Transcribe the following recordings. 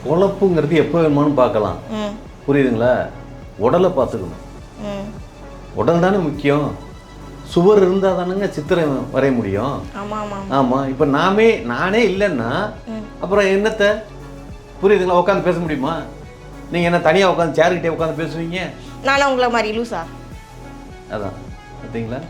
பொழப்புங்கிறது எப்போ வேணுமானு பார்க்கலாம். புரியுதுங்களா? உடலை பார்த்துக்கணும். உடல் தானே முக்கியம். சுவர் இருந்தால் தானேங்க சித்திரம் வரைய முடியும். ஆமாம். இப்போ நானே இல்லைன்னா அப்புறம் என்னத்தை? புரியுதுங்களா? உட்காந்து பேச முடியுமா? நீங்கள் என்ன தனியாக உட்காந்து சேர்கிட்டே உட்காந்து பேசுவீங்க? நானும் உங்களை மாதிரி லூசா? அதான் பார்த்தீங்களா?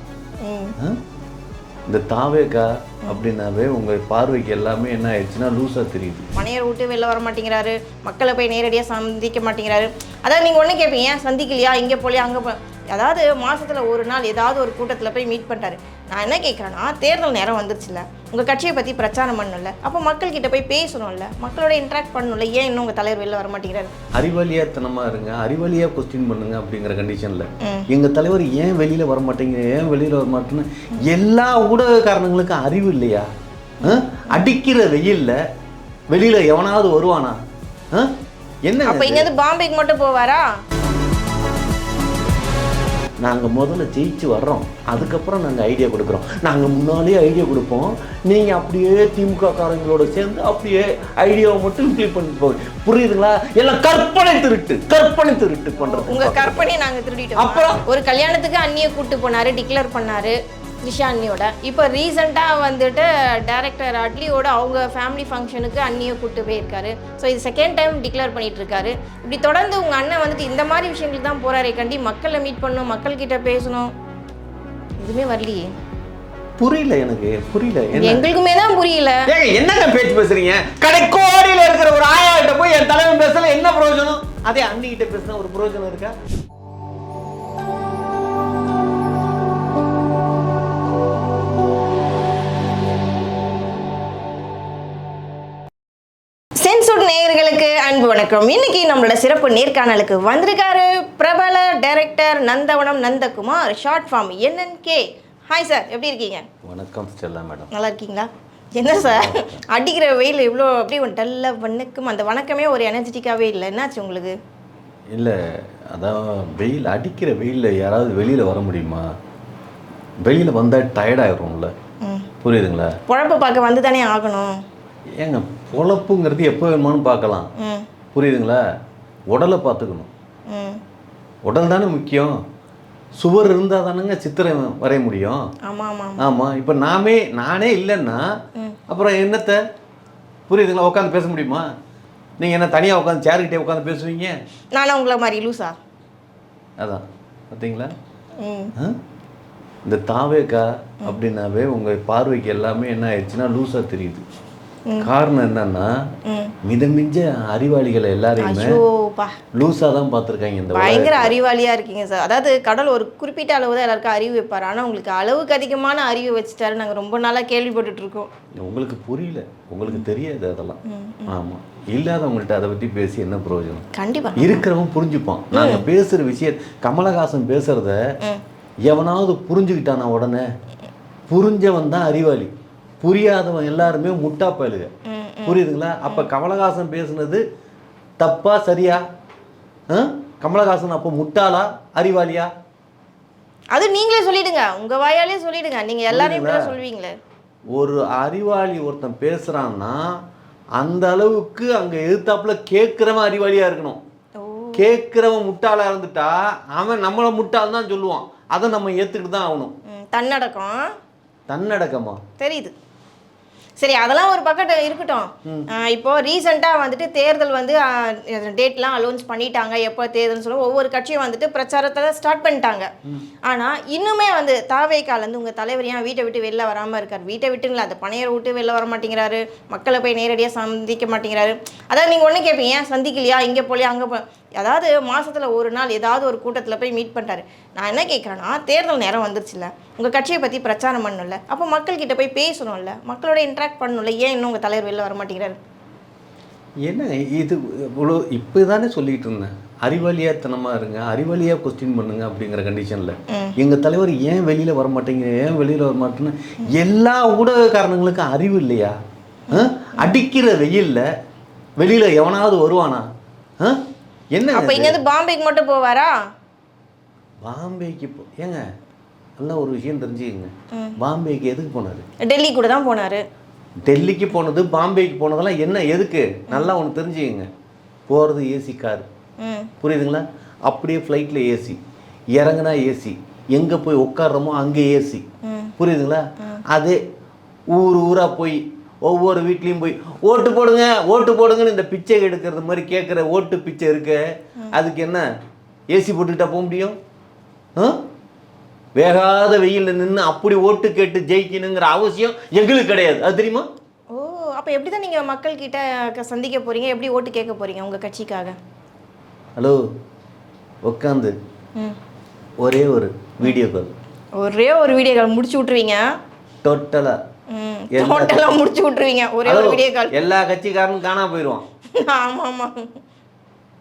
இந்த தாவேக்கா அப்படின்னாவே உங்கள் பார்வைக்கு எல்லாமே என்ன ஆயிடுச்சுன்னா லூஸாக தெரியுது. மனையரை விட்டு வெளில வர மாட்டேங்கிறாரு, மக்களை போய் நேரடியாக சந்திக்க மாட்டேங்கிறாரு. அதாவது நீங்கள் ஒன்று கேட்பீங்க, சந்திக்கலையா, இங்கே போலியா, அங்கே அதாவது மாதத்தில் ஒரு நாள் ஏதாவது ஒரு கூட்டத்தில் போய் மீட் பண்ணிட்டாரு. நான் என்ன கேட்குறேன்னா, தேர்தல் நேரம் வந்துருச்சுல்ல, உங்கள் கட்சியை பற்றி பிரச்சாரம் பண்ணணும்ல, அப்போ மக்கள்கிட்ட போய் பேசணும்ல, மக்களோட இன்ட்ராக்ட் பண்ணணும்ல, ஏன் இன்னும் உங்கள் தலைவர் வெளில வர மாட்டேங்கிறாரு? அறிவாளியாத்தனமாக இருங்க, அறிவாளியாக கொஸ்டின் பண்ணுங்க அப்படிங்கிற கண்டிஷனில் எங்கள் தலைவர் ஏன் வெளியில் வர மாட்டேங்க, ஏன் வெளியில் வர மாட்டேன்னு எல்லா ஊடக காரணங்களுக்கும் அறிவு இல்லையா? அடிக்கிற வெயிலில் வெளியில் எவனாவது வருவானா? என்ன அப்போ இங்கேருந்து பாம்பேக்கு மட்டும் போவாரா? நாங்கள் முதல்ல ஜெயிச்சு வர்றோம், அதுக்கப்புறம் நாங்கள் ஐடியா கொடுக்குறோம். நாங்கள் முன்னாலேயே ஐடியா கொடுப்போம், நீங்கள் அப்படியே திமுக காரங்களோட சேர்ந்து அப்படியே ஐடியாவை மட்டும் இம்ப்ளிமெண்ட் பண்ணி போங்க. புரியுதுங்களா? எல்லாம் கற்பனை திருட்டு பண்ணுறது. உங்கள் கற்பனையை நாங்கள் திருடிட்டோம். அப்புறம் ஒரு கல்யாணத்துக்கு அண்ணியை கூப்பிட்டு போனார், டிக்ளேர் பண்ணார் த்ரிஷா அண்ணியோட. இப்போ ரீசெண்டாக வந்துட்டு டைரக்டர் அட்லியோட அவங்க ஃபேமிலி ஃபங்க்ஷனுக்கு அண்ணியை கூப்பிட்டு போயிருக்காரு. ஸோ இது செகண்ட் டைம் டிக்ளேர் பண்ணிட்டு இருக்காரு. இப்படி தொடர்ந்து உங்கள் அண்ணன் வந்துட்டு இந்த மாதிரி விஷயங்களுக்கு தான் போறாரே கண்டி, மக்களை மீட் பண்ணணும், மக்கள்கிட்ட பேசணும், எதுவுமே வரலையே. புரியல, எனக்கு புரியல. எங்களுக்குமே தான் புரியல. என்னங்க பேச்சு பேசுறீங்க? கடைக்கோடியில் இருக்கிற ஒரு ஆயா கிட்ட போய் என் தலைவன் பேசல, என்ன பிரயோஜனம்? அதே அண்ணி கிட்ட பேசினா ஒரு பிரயோஜனம் இருக்கா? நேயர்களுக்கு அன்பு வணக்கம். இன்னைக்கு நம்மளோட சிறப்பு நேர்காணலுக்கு வந்திருக்காரு பிரபல director Nandavanam Nandakumar, short form NNK. Hi sir, எப்படி இருக்கீங்க? வணக்கம் ஸ்டெல்லா மேடம். நல்லா இருக்கீங்களா? என்ன சார் அடிக்கிற வெயில் இவ்வளோ அப்படியே ஒரு டல்ல வணக்கம், அந்த வணக்கமே ஒரு எனர்ஜெட்டிக்காகவே இல்லை, என்னாச்சு உங்களுக்கு? இல்லை, அதான் வெயில் அடிக்கிற வெயிலில் யாராவது வெளியில் வர முடியுமா? வெளியில் வந்தால் டயர்டாகிடும்ல. புரியுதுங்களா? பொழப்பை பார்க்க வந்து தானே ஆகணும். ஏங்க, பொழப்புங்கிறது எப்போ வேணுமானு பார்க்கலாம். புரியுதுங்களா? உடலை பார்த்துக்கணும். உடல் தானே முக்கியம். சுவர் இருந்தால் தானேங்க சித்திரம் வரைய முடியும். ஆமாம். இப்போ நானே இல்லைன்னா அப்புறம் என்னத்தை? புரியுதுங்களா? உட்காந்து பேச முடியுமா? நீங்கள் என்ன தனியாக உட்காந்து சேர்கிட்டே உட்காந்து பேசுவீங்க? நானும் உங்களை மாதிரி லூசா? அதான் பார்த்தீங்களா? இந்த தாவேக்கா அப்படின்னாவே உங்கள் பார்வைக்கு எல்லாமே என்ன ஆயிடுச்சுன்னா லூஸாக தெரியுது. காரணம் என்னன்னா, மிதமிஞ்ச அறிவாளிகளை எல்லாரையுமே லூஸா தான் பார்த்துருக்காங்க. இந்த பயங்கர அறிவாளியா இருக்கீங்க சார். அதாவது கடவுள் ஒரு குறிப்பிட்ட அளவு தான் எல்லாருக்கும் அறிவு வைப்பார், ஆனால் உங்களுக்கு அளவுக்கு அதிகமான அறிவு வச்சுட்டாரு. நாங்கள் ரொம்ப நாளாக கேள்விப்பட்டுட்டு இருக்கோம். உங்களுக்கு புரியல, உங்களுக்கு தெரியாது அதெல்லாம். ஆமாம், இல்லாதவங்கள்ட்ட அதை பற்றி பேசி என்ன பிரயோஜனம்? கண்டிப்பாக இருக்கிறவன் புரிஞ்சுப்பான். நாங்கள் பேசுகிற விஷயம், கமலஹாசன் பேசுறத எவனாவது புரிஞ்சுக்கிட்டானா உடனே புரிஞ்சவன் தான் அறிவாளி, புரியாதவன் எல்லாருமே முட்டா பயலுக. புரியுதுங்களா? அப்போ கமலஹாசன் பேசுனது தப்பா சரியா? கமலஹாசன் அப்போ முட்டாளா அறிவாளியா? அது நீங்களே சொல்லிடுங்க, உங்க வாயாலே சொல்லிடுங்க. நீங்க எல்லாரையும் சொல்வீங்களே. ஒரு அறிவாளி ஒருத்தன் பேசுறான்னா அந்த அளவுக்கு அங்க எதிர்த்தாப்புல கேட்கிறவன் அறிவாளியா இருக்கணும். கேட்கிறவன் முட்டாளா இருந்துட்டா அவன் நம்மள முட்டாள் தான் சொல்லுவான். அதை நம்ம ஏத்துக்கிட்டு தான் ஆகணும். தன்னடக்கமா தெரியுது. சரி, அதெல்லாம் ஒரு பக்கத்து இருக்கட்டும். இப்போ ரீசெண்டாக வந்துட்டு தேர்தல் வந்து டேட்லாம் அலௌன்ஸ் பண்ணிட்டாங்க, எப்போ தேர்தல்னு சொல்ல ஒவ்வொரு கட்சியும் வந்துட்டு பிரச்சாரத்தை ஸ்டார்ட் பண்ணிட்டாங்க. ஆனால் இன்னுமே வந்து தாவேக்காலேருந்து உங்கள் தலைவர் ஏன் வீட்டை விட்டு வெளில வராமல் இருக்கார்? வீட்டை விட்டுங்களா, அந்த பனையரை விட்டு வெளில வர மாட்டேங்கிறாரு, மக்களை போய் நேரடியாக சந்திக்க மாட்டேங்கிறாரு. அதாவது நீங்கள் ஒன்று கேட்பீங்க, சந்திக்கலையா, இங்கே போலியா, அங்கே அதாவது மாதத்தில் ஒரு நாள் ஏதாவது ஒரு கூட்டத்தில் போய் மீட் பண்ணிட்டாரு. நான் என்ன கேட்குறேன்னா, தேர்தல் நேரம் வந்துருச்சுல்ல, உங்கள் கட்சியை பற்றி பிரச்சாரம் பண்ணணும்ல, அப்போ மக்கள்கிட்ட போய் பேசணும்ல, மக்களோட இன்ட்ராக்ட் பண்ணணும்ல, ஏன் இன்னும் உங்கள் தலைவர் வெளில வர மாட்டேங்கிறாரு? என்ன இது இவ்வளோ இப்போ தானே சொல்லிகிட்டு இருந்தேன், அறிவாளியாத்தனமாக இருங்க, அறிவாளியாக கொஸ்டின் பண்ணுங்க அப்படிங்கிற கண்டிஷனில் எங்கள் தலைவர் ஏன் வெளியில் வர மாட்டேங்க, ஏன் வெளியில் வர மாட்டேன்னு எல்லா ஊடக காரணங்களுக்கும் அறிவு இல்லையா? அடிக்கிற வெயிலில் வெளியில் எவனாவது வருவானா? என்ன அப்போ இங்கேருந்து பாம்பேக்கு மட்டும் போவாரா? பாம்பேக்கு ஏங்க நல்லா ஒரு விஷயம் தெரிஞ்சுக்கங்க, பாம்பேக்கு எதுக்கு போனார்? டெல்லி கூட தான் போனார். டெல்லிக்கு போனது பாம்பேக்கு போனதெல்லாம் என்ன எதுக்கு? நல்லா ஒன்று தெரிஞ்சுக்கங்க. போகிறது ஏசி கார், புரியுதுங்களா? அப்படியே ஃப்ளைட்டில் ஏசி, இறங்குனா ஏசி, எங்கே போய் உட்காடுறோமோ அங்கே ஏசி, புரியுதுங்களா? அதே ஊராக போய் ஒவ்வொரு வீட்லேயும் போய் ஓட்டு போடுங்க ஓட்டு போடுங்கன்னு இந்த பிச்சை எடுக்கிறது மாதிரி கேட்குற ஓட்டு பிச்சை இருக்க, அதுக்கு என்ன ஏசி போட்டுக்கிட்டா போக முடியும்? வேகாத வெயிலில் நின்று அப்படி ஓட்டு கேட்டு ஜெயிக்கணுங்கிற அவசியம் எங்களுக்கு கிடையாது, அது தெரியுமா? ஓ, அப்போ எப்படி தான் நீங்கள் மக்கள்கிட்ட சந்திக்க போகிறீங்க, எப்படி ஓட்டு கேட்க போகிறீங்க உங்கள் கட்சிக்காக? ஹலோ, உட்காந்து ஒரே ஒரு வீடியோ கால் முடிச்சு விட்ருவீங்க, டோட்டலாக முடிச்சு விட்ருவீங்க ஒரே ஒரு வீடியோ கால். எல்லா கட்சிக்காரனும் காணாம போயிடுவான். ஆமாம் ஆமாம்,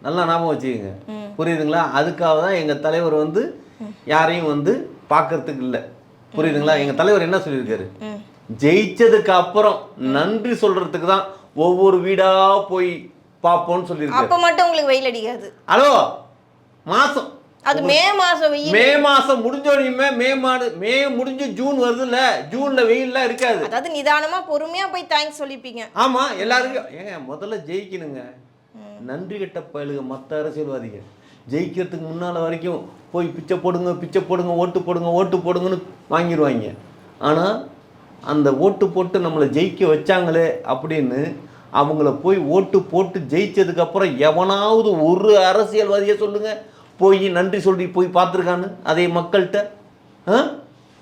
நல்லா ஞாபகம் வச்சுக்கோங்க, புரியுதுங்களா? அதுக்காக தான் எங்கள் தலைவர் வந்து யாரையும் வந்து பார்க்கறதுக்கு இல்லை, புரியுதுங்களா? எங்கள் தலைவர் என்ன சொல்லியிருக்காரு, ஜெயிச்சதுக்கு அப்புறம் நன்றி சொல்றதுக்கு தான் ஒவ்வொரு வீடா போய் பார்ப்போம்னு சொல்லியிருக்காரு. அப்போ மட்டும் உங்களுக்கு வெயில் அடிக்காது? ஹலோ, மாசம் அது மே மாசம் வெயில், மே மாசம் முடிஞ்சோடையுமே மே முடிஞ்சு ஜூன் வருதுல்ல, ஜூன்ல வெயில்லாம் இருக்காது. அதாவது நிதானமா பொறுமையா போய் தேங்க்ஸ் சொல்லிப்பீங்க. ஆமா, எல்லாருக்கும் ஏங்க முதல்ல ஜெயிக்கணுங்க. நன்றி கெட்ட பயலுங்க மற்ற அரசியல்வாதிகள் ஜெயிக்கிறதுக்கு முன்னால் வரைக்கும் போய் பிச்சை போடுங்க ஓட்டு போடுங்கன்னு வாங்கிடுவாங்க. ஆனால் அந்த ஓட்டு போட்டு நம்மளை ஜெயிக்க வச்சாங்களே அப்படின்னு அவங்கள போய் ஓட்டு போட்டு ஜெயிச்சதுக்கப்புறம் எவனாவது ஒரு அரசியல்வாதியை சொல்லுங்க போய் நன்றி சொல்லி போய் பார்த்துருக்கான்னு அதே மக்கள்கிட்ட.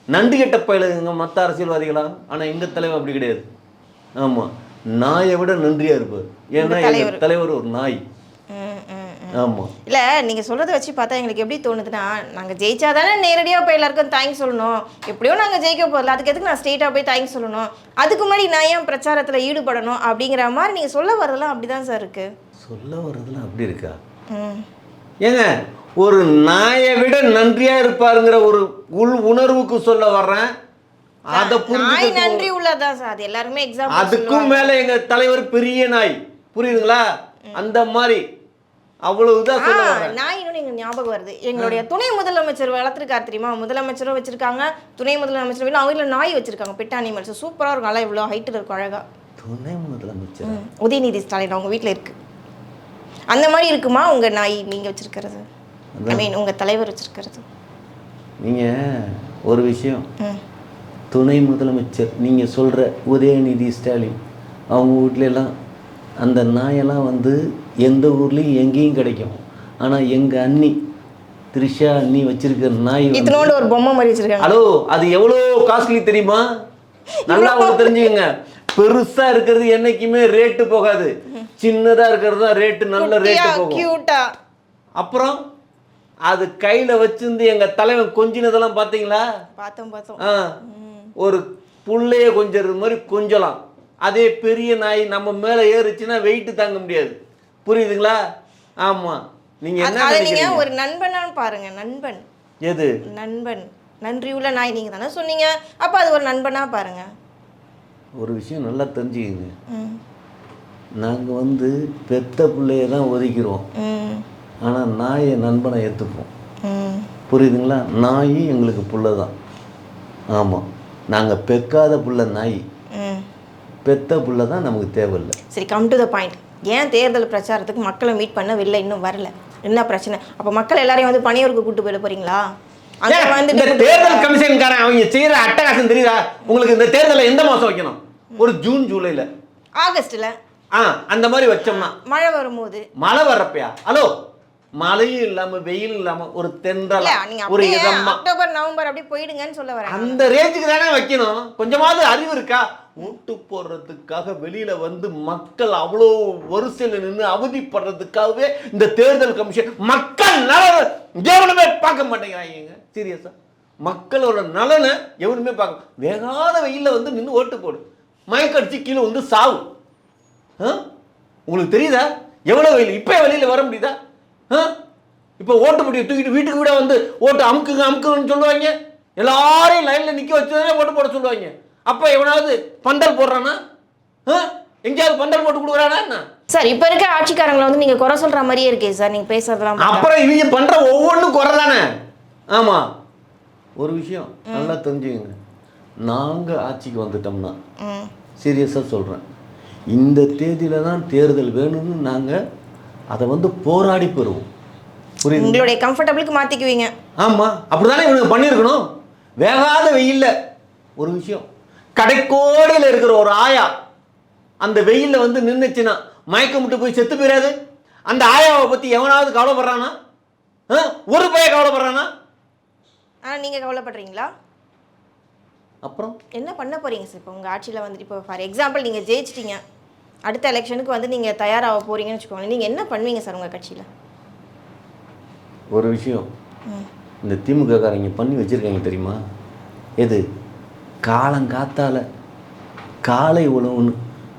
நன்றி கெட்ட பயலுங்க மற்ற அரசியல்வாதிகளா? ஆனால் எங்கள் தலைவர் அப்படி கிடையாது. ஆமாம், நாயை விட நன்றியாக இருப்பார். ஏன்னா எங்கள் தலைவர் ஒரு நாய். ஆமாம், இல்லை நீங்கள் சொல்கிறத வச்சு பார்த்தா எங்களுக்கு எப்படி தோணுதுன்னா, நாங்கள் ஜெயிச்சா தானே நேரடியாக போய் எல்லாருக்கும் தேங்க்ஸ் சொல்லணும், எப்படியோ நாங்கள் ஜெயிக்க போகல, அதுக்கு எதுக்கு நான் ஸ்ட்ரெயிட்டாக போய் தேங்க்ஸ் சொல்லணும், அதுக்கு முன்னாடி நான் ஏன் பிரச்சாரத்தில் ஈடுபடணும் அப்படிங்கிற மாதிரி நீங்கள் சொல்ல வரதெல்லாம் அப்படி தான் சார் இருக்குது. சொல்ல வரதெல்லாம் அப்படி இருக்கா? ஏங்க, ஒரு நாயை விட நன்றியாக இருப்பாருங்கிற ஒரு உள் உணர்வுக்கு சொல்ல வர்றேன். அதை நாய் நன்றி உள்ளதான் சார், அது எல்லாருமே எக்ஸாம்பிள். அதுக்கும் மேலே எங்கள் தலைவர் பெரிய நாய், புரியுதுங்களா? அந்த மாதிரி அவ்வளவுதான் சொல்லுவாங்க. நான் இன்னும் எங்க ஞாபகம் வருது, எங்களுடைய துணை முதலமைச்சர் வளர்த்துருக்காரு தெரியுமா? முதலமைச்சரும் வச்சிருக்காங்க, துணை முதலமைச்சர் வீட்டில் அவங்க வீட்டில் நாய் வச்சிருக்காங்க, பெட் அனிமல்ஸ். சூப்பராக இருக்கும், நல்லா இவ்வளோ ஹைட்டில் இருக்கும், அழகா. துணை முதலமைச்சர் உதயநிதி ஸ்டாலின் அவங்க வீட்டில் இருக்கு. அந்த மாதிரி இருக்குமா உங்க நாய் நீங்க வச்சிருக்கிறது? ஐ மீன் உங்க தலைவர் வச்சிருக்கிறது? நீங்க ஒரு விஷயம், துணை முதலமைச்சர் நீங்க சொல்ற உதயநிதி ஸ்டாலின் அவங்க வீட்ல எல்லாம் அந்த நாயெல்லாம் வந்து எந்த ஊர்லேயும் எங்கேயும் கிடைக்கும். ஆனால் எங்கள் அண்ணி த்ரிஷா அண்ணி வச்சிருக்கிற நாய் இதனோட ஒரு பொம்மை மாதிரி வச்சிருக்காங்க. ஹலோ, அது எவ்வளோ காஸ்ட்லி தெரியுமா? நல்லா உங்களுக்கு தெரிஞ்சுக்கங்க. பெருசாக இருக்கிறது என்னைக்குமே ரேட்டு போகாது, சின்னதாக இருக்கிறது தான் ரேட்டு, நல்ல ரேட்டு போகும். அப்புறம் அது கையில் வச்சிருந்து எங்கள் தலைவன் கொஞ்சினதெல்லாம் பார்த்தீங்களா? பார்த்தோம். ஒரு புள்ளைய கொஞ்சறது மாதிரி கொஞ்சலாம். அதே பெரிய நாய் நம்ம மேலே ஏறிச்சுன்னா வெயிட்டு தாங்க முடியாது, புரியுதுங்களா? ஆமாம், நீங்கள் என்ன நீங்க ஒரு நண்பனான்னு பாருங்க. நண்பன் எது? நண்பன் நன்றியுள்ள நாய் நீங்கள் தானே சொன்னீங்க, அப்போ அது ஒரு நண்பனா பாருங்க. ஒரு விஷயம் நல்லா தெரிஞ்சுக்கங்க, நாங்கள் வந்து பெத்த பிள்ளைய தான் ஒதுக்கிறோம், ஆனால் நாயை நண்பனை ஏற்றுப்போம், புரியுதுங்களா? நாய் எங்களுக்கு புள்ள தான். ஆமாம், நாங்கள் பெக்காத புள்ள நாய், பெத்த புள்ள தான் நமக்கு தேவையில்லை. சரி, கம் டு த பாயிண்ட். ஏன் தேர்தல் பிரச்சாரத்துக்கு மக்களை மீட் பண்ண வெளில இன்னும் வரல? என்ன பிரச்சனை? அப்போ மக்கள் எல்லாரையும் வந்து பணியூருக்கு கூட்டு போயிட போறீங்களா? தேர்தல் கமிஷன்காரன் அவங்க செய்யற அட்டகாசம் தெரியுதா உங்களுக்கு? இந்த தேர்தலை எந்த மாசம் வைக்கணும்? ஒரு ஜூன் ஜூலைல, ஆகஸ்ட்ல அந்த மாதிரி வச்சோம்னா மழை வரும்போது, மழை வர்றப்பயா? ஹலோ, மழையும் இல்லாம வெயிலும் இல்லாம ஒரு தென்றல், ஒரு அக்டோபர் நவம்பர் அப்படி போயிடுங்கன்னு சொல்ல வரேன். அந்த ரேஞ்சுக்கு தானே வைக்கணும். கொஞ்சமாவது அறிவு இருக்கா? ஓட்டு போடுறதுக்காக வெளியில வந்து மக்கள் அவ்வளோ வரிசையில் நின்று அவதிப்படுறதுக்காகவே இந்த தேர்தல் கமிஷன் மக்கள் நலனை எவனுமே பார்க்க மாட்டேங்கிறாங்க. சீரியஸா, மக்களோட நலனை எவனுமே பார்க்க. வேகாத வெயில வந்து நின்று ஓட்டு போடு, மயக்கடிச்சு கீழே வந்து சாவு. உங்களுக்கு தெரியுதா எவ்வளோ வெயில்? இப்போ வெளியில வர முடியுதா? இப்போ ஓட்டு முடிய தூக்கிட்டு வீட்டுக்கு வீட வந்து ஓட்டு அமுக்குன்னு சொல்லுவாங்க. எல்லாரையும் லைன்ல நிக்க வச்சுதானே ஓட்டு போட சொல்லுவாங்க. அப்ப எவனாவது பந்தல் போடுறானா? எங்கேயாவது பந்தல் போட்டு கொடுக்குறானா என்ன? சார், இப்ப இருக்க ஆட்சிக்காரங்களை வந்து நீங்க குறை சொல்ற மாதிரியே இருக்கே சார் நீங்க பேசுறதெல்லாம். அப்புறம் இவங்க பண்ற ஒவ்வொன்றும் குறை தானே. ஆமா, ஒரு விஷயம் நல்லா தெரிஞ்சுக்கங்க, நாங்க ஆட்சிக்கு வந்துட்டோம்னா, சீரியஸா சொல்றேன், இந்த தேதியில தான் தேர்தல் வேணும்னு நாங்க அதை வந்து போராடி பெறுவோம். புரியுது? உங்களுடைய கம்ஃபர்டபுளுக்கு மாற்றிக்குவீங்க. ஆமாம், அப்படி தானே இவனுக்கு பண்ணியிருக்கணும். வேகாத வெயில்ல ஒரு விஷயம், கடைக்கோடியில் இருக்கிற ஒரு ஆயா அந்த வெயிலில் வந்து நின்றுச்சுன்னா மயக்கம் விட்டு போய் செத்து போயிடாது? அந்த ஆயாவை பற்றி எவனாவது கவலைப்படுறானா? ஒரு பையன் கவலைப்படுறானா? ஆனால் நீங்கள் கவலைப்படுறீங்களா? அப்புறம் என்ன பண்ண போகிறீங்க சார்? இப்போ உங்கள் ஆட்சியில் வந்துட்டு இப்போ ஃபார் எக்ஸாம்பிள் நீங்கள் ஜெயிச்சிட்டீங்க, அடுத்த எலெக்ஷனுக்கு வந்து நீங்கள் தயாராக போகிறீங்கன்னு வச்சுக்கோங்க, நீங்கள் என்ன பண்ணுவீங்க சார் உங்கள் கட்சியில்? ஒரு விஷயம் இந்த திமுக காரங்க பண்ணி வச்சுருக்காங்க தெரியுமா? எது? காலங்காத்தால காலை உணவுன்னு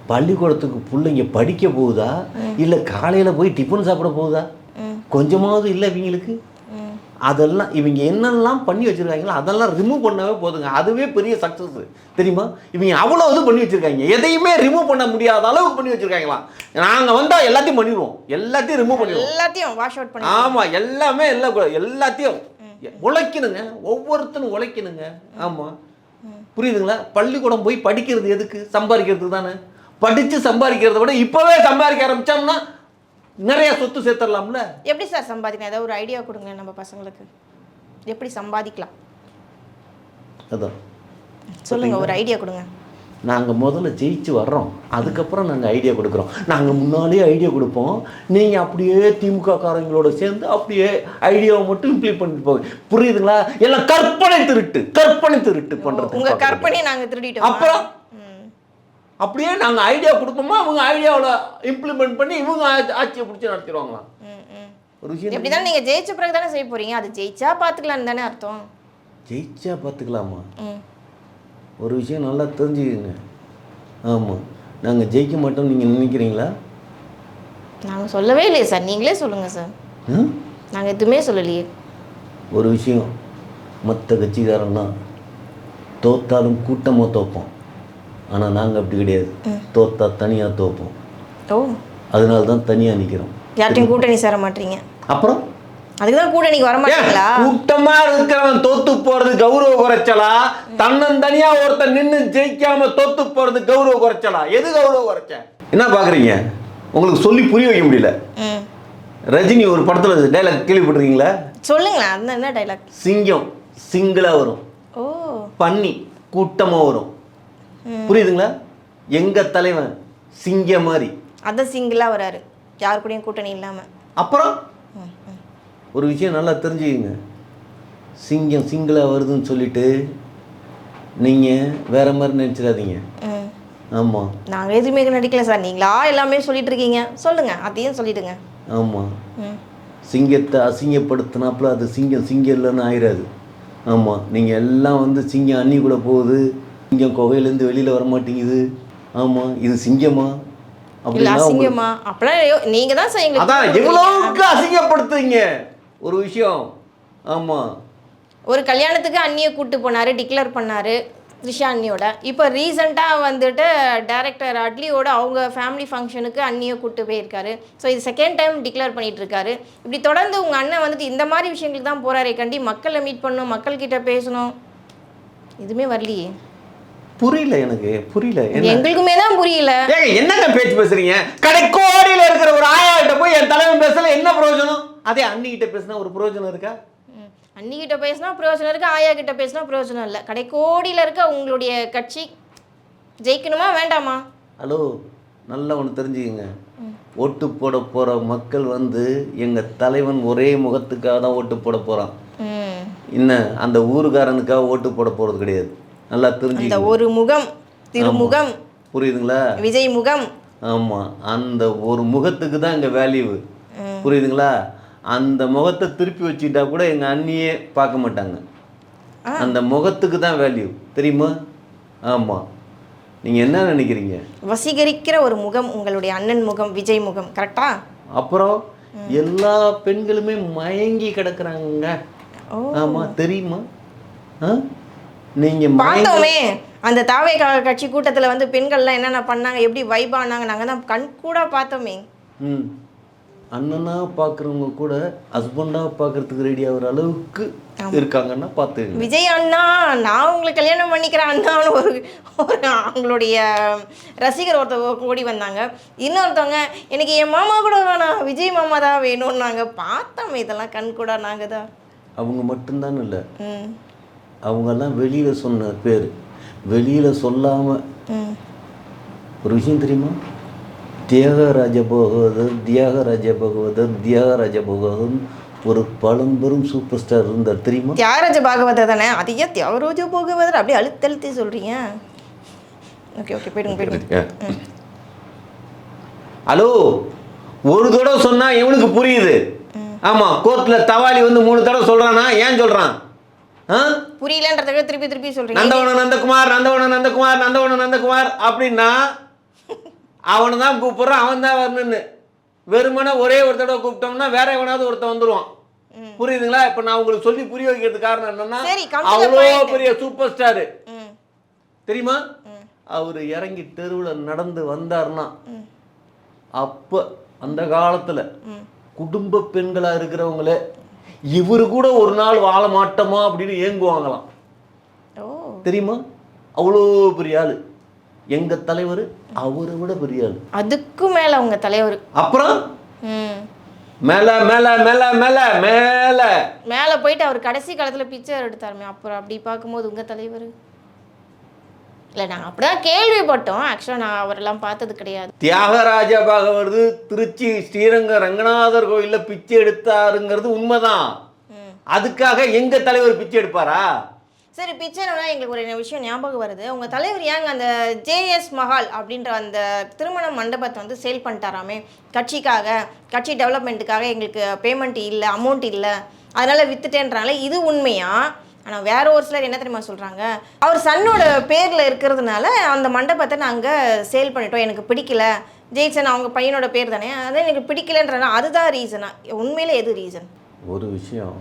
பள்ளிக்கூடத்துக்கு பிள்ளைங்க படிக்க போகுதா இல்லை காலையில் போய் டிஃபன் சாப்பிட போகுதா? கொஞ்சமாவது இல்லை இவங்களுக்கு. அதெல்லாம் இவங்க என்னெல்லாம் பண்ணி வச்சுருக்காங்களோ அதெல்லாம் ரிமூவ் பண்ணவே போதுங்க, அதுவே பெரிய சக்ஸஸ் தெரியுமா? இவங்க அவ்வளோ இது பண்ணி வச்சுருக்காங்க, எதையுமே ரிமூவ் பண்ண முடியாத அளவுக்கு பண்ணி வச்சுருக்காங்களாம். நாங்கள் வந்தால் எல்லாத்தையும் பண்ணிடுவோம், எல்லாத்தையும் ரிமூவ் பண்ணிடுவோம், எல்லாத்தையும் வாஷ் அவுட் பண்ணி. ஆமாம், எல்லாமே எல்லாத்தையும் உழைக்கணுங்க, ஒவ்வொருத்தரும் உழைக்கணுங்க. ஆமாம், புரியுதுங்களா? பள்ளிக்கூடம் போய் படிக்கிறது எதுக்கு? சம்பாதிக்கிறதுக்கு தானே. படித்து சம்பாதிக்கிறத விட இப்போவே சம்பாதிக்க ஆரம்பித்தோம்னா நிறைய சொத்து சேர்த்துடலாம்ல. எப்படி சார் சம்பாதிக்கலாம்? ஏதாவது ஒரு ஐடியா கொடுங்க நம்ம பசங்களுக்கு, எப்படி சம்பாதிக்கலாம்? அதான் சொல்லுங்க, ஒரு ஐடியா கொடுங்க. நாங்கள் முதல்ல ஜெயிச்சு வர்றோம், அதுக்கப்புறம் நாங்கள் ஐடியா கொடுக்குறோம். நாங்கள் முன்னாலே ஐடியா கொடுப்போம், நீங்கள் அப்படியே திமுக காரங்களோட சேர்ந்து அப்படியே ஐடியாவை மட்டும் இம்ப்ளிமெண்ட் பண்ணிட்டு போங்க. புரியுதுங்களா? எல்லாம் கற்பனை திருட்டு பண்ணுறது. உங்கள் கற்பனையை நாங்கள் திருடிட்டோம். அப்புறம் அப்படியே நாங்கள் ஐடியா கொடுப்போமா, அவங்க ஐடியாவில் இம்ப்ளிமெண்ட் பண்ணி இவங்க ஆட்சியை பிடிச்சி நடத்திடுவாங்களாம். ஒரு விஷயம் எப்படி தான் நீங்கள் ஜெயிச்ச பிறகு தானே செய்ய போகிறீங்க, அது ஜெயிச்சா பார்த்துக்கலான்னு தானே அர்த்தம். ஜெயிச்சா பார்த்துக்கலாமா? ஒரு விஷயம் நல்லா தெரிஞ்சுக்கங்க. ஆமாம், நாங்கள் ஜெயிக்க மாட்டோம்னு நீங்கள் நினைக்கிறீங்களா? நாங்கள் சொல்லவே இல்லையே சார், நீங்களே சொல்லுங்கள் சார். நாங்கள் எதுவுமே சொல்லலையே. ஒரு விஷயம், மற்ற கட்சிக்காரன்லாம் தோத்தாலும் கூட்டமாக தோப்போம், ஆனால் நாங்கள் அப்படி கிடையாது. தோத்தா தனியாக தோப்போம். ஓ, அதனால தான் தனியாக நிற்கிறோம். யார்ட்டையும் கூட்டணி சேர மாட்டீங்க. அப்புறம் அதுக்குதான் கூட்டணிக்கு வர மாட்டீங்களா? கூட்டமா இருக்கிறவன் தோத்து போறது கௌரவ குறைச்சலா? தன்னந்தனியா ஒருத்தன் நின்று ஜெயிக்காம தோத்து போறது கௌரவ குறைச்சலா? எது கௌரவ குறைச்ச? என்ன பாக்குறீங்க? உங்களுக்கு சொல்லி புரிய வைக்க முடியல. ரஜினி ஒரு படத்துல டைலாக் கேள்விப்பட்டிருக்கீங்களா? சொல்லுங்களேன், அந்த என்ன டைலாக்? சிங்கம் சிங்கிளா வரும், ஓ, பன்னி கூட்டமா வரும். புரியுதுங்களா? எங்க தலைவன் சிங்கம் மாதிரி அதான் சிங்கிளா வராரு, யாரு கூடயும் கூட்டணி இல்லாம. அப்புறம் ஒரு விஷயம் நல்லா தெரிஞ்சுக்கங்க, சிங்கம் சிங்கிளாக வருதுன்னு சொல்லிட்டு நீங்கள் வேற மாதிரி நினச்சிடாதீங்க. ஆமாம், நாங்கள் எதுவுமே நடிக்கல சார், நீங்களா எல்லாமே சொல்லிட்டு இருக்கீங்க. சொல்லுங்க, அதையும் சொல்லிடுங்க. ஆமாம், சிங்கத்தை அசிங்கப்படுத்தினாப்புல அது சிங்கம் சிங்கம் இல்லைன்னு ஆயிடாது. ஆமாம், நீங்கள் எல்லாம் வந்து சிங்கம் அண்ணி கூட போகுது, சிங்கம் குகையிலேருந்து வெளியில் வர மாட்டேங்குது. ஆமாம், இது சிங்கமா அசிங்கமா? அப்பெல்லாம் நீங்க தான் செய்யுங்க. அதான் எவ்வளவுக்கு அசிங்கப்படுத்துறீங்க ஒரு விஷயம். ஆமாம், ஒரு கல்யாணத்துக்கு அண்ணியை கூப்பிட்டு போனார், டிக்ளேர் பண்ணார் த்ரிஷா அண்ணியோட. இப்போ ரீசெண்டாக வந்துட்டு டைரக்டர் அட்லியோட அவங்க ஃபேமிலி ஃபங்க்ஷனுக்கு அண்ணியை கூப்பிட்டு போயிருக்காரு. ஸோ இது செகண்ட் டைம் டிக்ளேர் பண்ணிட்டு இருக்காரு. இப்படி தொடர்ந்து உங்கள் அண்ணன் வந்துட்டு இந்த மாதிரி விஷயங்களுக்கு தான் போகிறாரே கண்டி, மக்களை மீட் பண்ணணும், மக்கள்கிட்ட பேசணும், எதுவுமே வரலையே. புரியல, எனக்கு புரியல. எங்களுக்குமே தான் புரியல. என்னங்க பேச்சு பேசுறீங்க? கடைக்கோடியில் இருக்கிற ஒரு ஆயா கிட்ட போய் என் தலைவன் பேசல, என்ன பிரயோஜனம்? அதே அண்ணி கிட்ட பேசினா ஒரு பிரயோஜனம் இருக்கா? அண்ணி கிட்ட பேசினா பிரயோஜனம் இருக்கு, ஆயா கிட்ட பேசினா பிரயோஜனம் இல்லை. கடைக்கோடியில் இருக்க உங்களுடைய கட்சி ஜெயிக்கணுமா வேண்டாமா? ஹலோ, நல்லா ஒன்று தெரிஞ்சுக்கங்க, ஓட்டு போட போகிற மக்கள் வந்து எங்கள் தலைவன் ஒரே முகத்துக்காக தான் ஓட்டு போட போகிறான். இன்னும் அந்த ஊருக்காரனுக்காக ஓட்டு போட போகிறது கிடையாது. நல்லா தெரிஞ்சு, அந்த ஒரு முகம், திருமுகம், புரியுதுங்களா? விஜய் முகம். ஆமாம், அந்த ஒரு முகத்துக்கு தான் இங்கே வேல்யூ. புரியுதுங்களா? அந்த முகத்தை திருப்பி வச்சுக்கிட்டா கூட எங்கள் அண்ணியே பார்க்க மாட்டாங்க. அந்த முகத்துக்கு தான் வேல்யூ, தெரியுமா? ஆமாம், நீங்கள் என்ன நினைக்கிறீங்க? வசீகரிக்கிற ஒரு முகம் உங்களுடைய அண்ணன் முகம், விஜய் முகம், கரெக்டா? அப்புறம் எல்லா பெண்களுமே மயங்கி கிடக்குறாங்க. ஆமாம், தெரியுமா? நீங்கள் பார்த்தோமே அந்த தாவே கட்சி கூட்டத்தில் வந்து பெண்கள்லாம் என்னென்ன பண்ணாங்க, எப்படி வைப் ஆனாங்க, நாங்கள் தான் கண் கூட பார்த்தோமே. அண்ணனாக பார்க்குறவங்க கூட ஹஸ்பண்டாக பார்க்குறதுக்கு ரெடி ஆகிற அளவுக்கு இருக்காங்கன்னா பார்த்துங்க. விஜய் அண்ணா நான் உங்களை கல்யாணம் பண்ணிக்கிறேன் அண்ணான்னு ஒரு அவங்களுடைய ரசிகர் ஒருத்தவங்க ஓடி வந்தாங்க. இன்னொருத்தவங்க எனக்கு என் மாமா கூட வேணாம் விஜய் மாமா தான் வேணும்னு நாங்கள் பார்த்தோம். இதெல்லாம் கண் கூட நாங்கள் தான். அவங்க மட்டும்தான் இல்லை, அவங்கெல்லாம் வெளியில் சொன்ன பேர் வெளியில் சொல்லாமல் ஒரு விஷயம் தெரியுமா? தியாகராஜ பாகவதர் ஒரு பழம்பெரும் சூப்பர் ஸ்டார் இருந்தார் தெரியுமா? தியாகராஜ பாகவதர் தானே? அதையே தியாகராஜ பாகவதர் அப்படியே அழுத்தழுத்தி சொல்றீங்க. ஓகே ஓகே போயிடுங்க. ஹலோ, ஒரு தடவை சொன்னா இவனுக்கு புரியுது. ஆமா, கோர்ட்ல தவாலி வந்து 3 தடவை சொல்றானா? ஏன் சொல்றான்? புரியலன்றதுக்கு திருப்பி திருப்பி சொல்றீங்க. நந்தவன நந்தகுமார் அப்படின்னா அவனை தான் கூப்பிடுறான், அவன் தான் வரணும்னு. வெறுமனே ஒரே ஒரு தடவை கூப்பிட்டோம்னா வேற எவனாவது ஒருத்தன் வந்துருவான். புரியுதுங்களா? இப்ப நான் உங்களுக்கு சொல்லி புரிய வைக்கிறதுக்கு காரணம் என்னன்னா, அவ்வளோ பெரிய சூப்பர் ஸ்டாரு தெரியுமா? அவரு இறங்கி தெருவில் நடந்து வந்தார்னா அப்ப அந்த காலத்துல குடும்ப பெண்களா இருக்கிறவங்களே இவரு கூட ஒரு நாள் வாழ மாட்டோமா அப்படின்னு ஏங்குவாங்களாம். தெரியுமா? அவ்வளோ பெரிய ஆளு எங்க தலைவர், அவரை விட பெரிய ஆளு. அதுக்கு மேல உங்க தலைவர். அப்புறம் மேல மேல மேல மேல மேல மேல போயிட்டு அவர் கடைசி காலத்துல பிக்சர் எடுத்தாருமே, அப்புறம் அப்படி பார்க்கும்போது உங்க தலைவர் இல்லை. நாங்கள் அப்படிதான் கேள்விப்பட்டோம். ஆக்சுவலாக நான் அவரெல்லாம் பார்த்தது கிடையாது. தியாகராஜ பாகவதர் திருச்சி ஸ்ரீரங்க ரங்கநாதர் கோயிலில் பிச்சை எடுத்தாருங்கிறது உண்மைதான். அதுக்காக எங்க தலைவர் பிச்சை எடுப்பாரா? சரி, பிச்சைனா எங்களுக்கு ஒரு விஷயம் ஞாபகம் வருது. உங்கள் தலைவர் ஏங்க அந்த ஜேஎஸ் மஹால் அப்படின்ற அந்த திருமண மண்டபத்தை வந்து சேல் பண்ணிட்டாராமே கட்சிக்காக, கட்சி டெவலப்மெண்ட்டுக்காக எங்களுக்கு பேமெண்ட் இல்லை, அமௌண்ட் இல்லை, அதனால் வித்துட்டேன்றாங்களே, இது உண்மையா? ஆனால் வேற ஒரு சிலர் என்ன தெரியுமா சொல்கிறாங்க, அவர் சன்னோட பேரில் இருக்கிறதுனால அந்த மண்டபத்தை நாங்கள் சேல் பண்ணிட்டோம், எனக்கு பிடிக்கல. ஜெய்சன் அவங்க பையனோட பேர் தானே, அதான் எனக்கு பிடிக்கலன்றனா அதுதான் ரீசனா? உண்மையில எது ரீசன்? ஒரு விஷயம்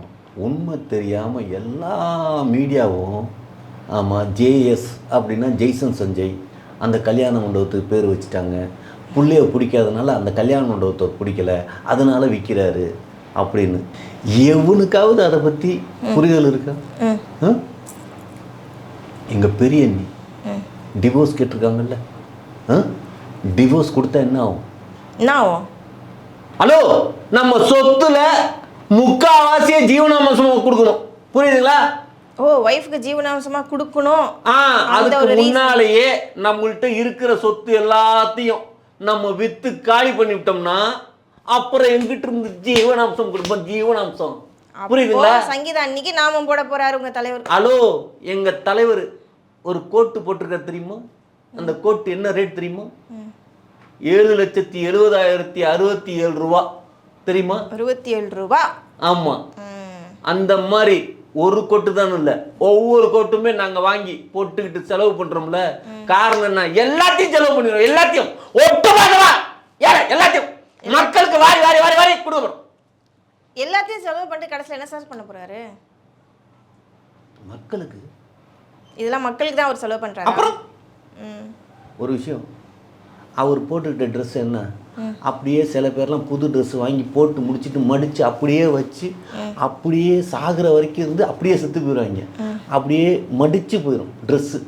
உண்மை தெரியாமல் எல்லா மீடியாவும் ஆமாம் ஜேஎஸ் அப்படின்னா ஜெய்சன் சஞ்சய் அந்த கல்யாண மண்டபத்துக்கு பேர் வச்சுட்டாங்க, புள்ளைய பிடிக்காதனால அந்த கல்யாண மண்டபத்தை பிடிக்கல அதனால விற்கிறாரு அப்படின்னு. எவனுக்காவது அதை பற்றி புரிதல் இருக்கா? எங்கள் பெரிய அண்ணி டிவோர்ஸ் கேட்டிருக்காங்கல்ல, டிவோர்ஸ் கொடுத்தா என்ன ஆகும்? என்ன ஆகும்? ஹலோ, நம்ம சொத்துல முக்காவாசிய ஜீவனாம்சமாக கொடுக்கணும், புரியுதுங்களா? ஓ, ஒய்ஃப்க்கு ஜீவனாம்சமாக கொடுக்கணும். அதுக்கு முன்னாலேயே நம்மள்கிட்ட இருக்கிற சொத்து எல்லாத்தையும் நம்ம வித்து காலி பண்ணிவிட்டோம்னா அப்புறம் எங்கிட்ட இருந்து ஜீவனாம்சம் கொடுப்போம். ஜீவனாம்சம் புரியுதுங்களா? சங்கீதா அன்னைக்கு நாமம் போட போறாரு உங்க தலைவர். ஹலோ, எங்க தலைவர் ஒரு கோட்டு போட்டிருக்காரு தெரியுமா? அந்த கோட்டு என்ன ரேட் தெரியுமா? 7,70,67 ரூபா தெரியுமா? 67 ரூபா. ஆமா, அந்த மாதிரி ஒரு கோட்டு தான் இல்ல, ஒவ்வொரு கோட்டுமே நாங்க வாங்கி போட்டுக்கிட்டு செலவு பண்றோம்ல. காரணம் என்ன? எல்லாத்தையும் செலவு பண்ணிடுறோம், எல்லாத்தையும் ஒட்டுமொத்தமா எல்லாத்தையும் மக்களுக்கு வாரி வாரி வாரி வாரி கொடுக்கணும். எல்லாத்தையும் செலவு பண்ணிட்டு கடைசியில் என்ன சார் பண்ண போறாரு? மக்களுக்கு. இதெல்லாம் மக்களுக்கு தான் அவர் செலவு பண்றாரு. அப்புறம் ஒரு விஷயம், அவர் போட்டுக்கிட்ட ட்ரெஸ் என்ன, அப்படியே சில பேர்லாம் புது ட்ரெஸ் வாங்கி போட்டு முடிச்சுட்டு மடித்து அப்படியே வச்சு அப்படியே சாகிற வரைக்கும் இருந்து அப்படியே செத்து போயிடுவாங்க. அப்படியே மடித்து போயிடும் ட்ரெஸ்ஸு.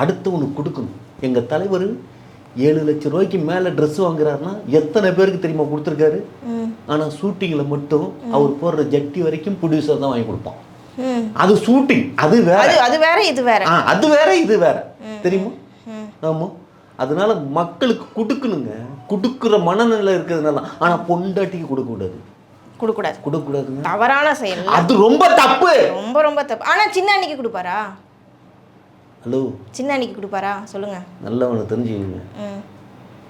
அடுத்தவனுக்கு கொடுக்கணும். எங்கள் தலைவர் 7 லட்சம் ரூபாய்க்கு மேலே ட்ரெஸ் வாங்குறாருன்னா எத்தனை பேருக்கு தெரியுமா கொடுத்துருக்காரு? ஆனால் ஷூட்டிங்கில் மட்டும் அவர் போடுற ஜட்டி வரைக்கும் ப்ரொடியூசர் தான் வாங்கி கொடுப்பான். அது ஷூட்டிங், அது வேற, அது வேற, இது வேற, அது வேற, இது வேற, தெரியுமா? ஆமாம். அதனால மக்களுக்கு கொடுக்கணுங்க, கொடுக்குற மனநிலை இருக்கிறதுனால. ஆனால் பொண்டாட்டிக்கு கொடுக்கக்கூடாது, கொடுக்கக்கூடாதுங்க, தவறான செயல், அது ரொம்ப தப்பு, ரொம்ப ரொம்ப தப்பு. ஆனால் சின்ன அன்னைக்கு கொடுப்பாரா? ஹலோ, சின்ன அன்னைக்கு கொடுப்பாரா? சொல்லுங்க, நல்லா அவனை தெரிஞ்சுக்கங்க.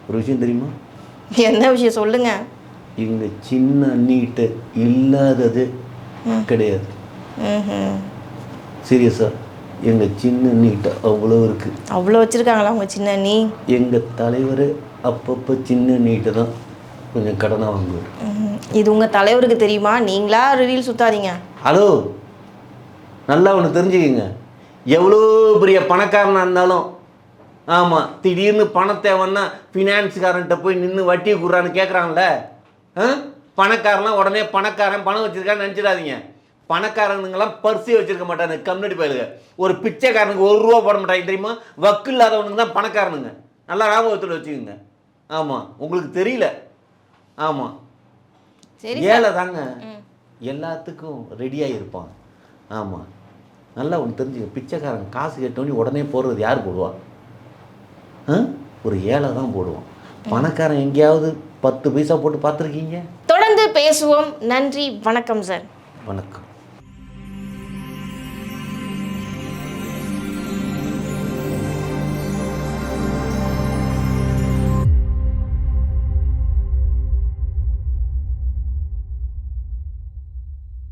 ஒரு விஷயம் தெரியுமா? என்ன விஷயம் சொல்லுங்க. இவங்க சின்ன அண்ணிகிட்ட இல்லாதது கிடையாது. சீரியஸா, எங்கள் சின்ன அண்ணிகிட்ட அவ்வளோ இருக்கு. அவ்வளோ வச்சுருக்காங்களா உங்கள் சின்ன அண்ணி? எங்கள் தலைவர் அப்பப்போ சின்ன அண்ணிகிட்ட தான் கொஞ்சம் கடனாக வாங்குவார். இது உங்கள் தலைவருக்கு தெரியுமா? நீங்களா ரிவீல் சுத்தாதீங்க. ஹலோ, நல்லா ஒன்று தெரிஞ்சுக்கங்க. எவ்வளோ பெரிய பணக்காரனாக இருந்தாலும் ஆமாம், திடீர்னு பணம் தேவைன்னா ஃபினான்ஸுக்காரன்ட்ட போய் நின்று வட்டியை கொடுறான்னு கேட்குறாங்களே, பணக்காரன்லாம் உடனே பணக்காரன் பணம் வச்சிருக்கான்னு நினச்சிடாதீங்க. பணக்காரனுங்கெல்லாம் பர்ஸே வச்சிருக்க மாட்டாங்க. கம்யூனிட்டி பயிலுங்க. ஒரு பிச்சைக்காரனுக்கு 1 ரூபா போட மாட்டாங்க தெரியுமா? வக்கு இல்லாதவனுக்கு தான் பணக்காரனுங்க. நல்லா ஞாபகத்தில் வச்சுக்கோங்க. ஆமாம், உங்களுக்கு தெரியல. ஆமாம், ஏழை தாங்க எல்லாத்துக்கும் ரெடியாக இருப்பான். ஆமாம், நல்லா ஒன்று தெரிஞ்சுக்க. பிச்சைக்காரன் காசு கேட்டோன்னே உடனே போடுறது யார் போடுவான்? ஒரு ஏழை தான் போடுவான். பணக்காரன் எங்கேயாவது 10 பைசா போட்டு பார்த்துருக்கீங்க? தொடர்ந்து பேசுவோம். நன்றி, வணக்கம் சார். வணக்கம்.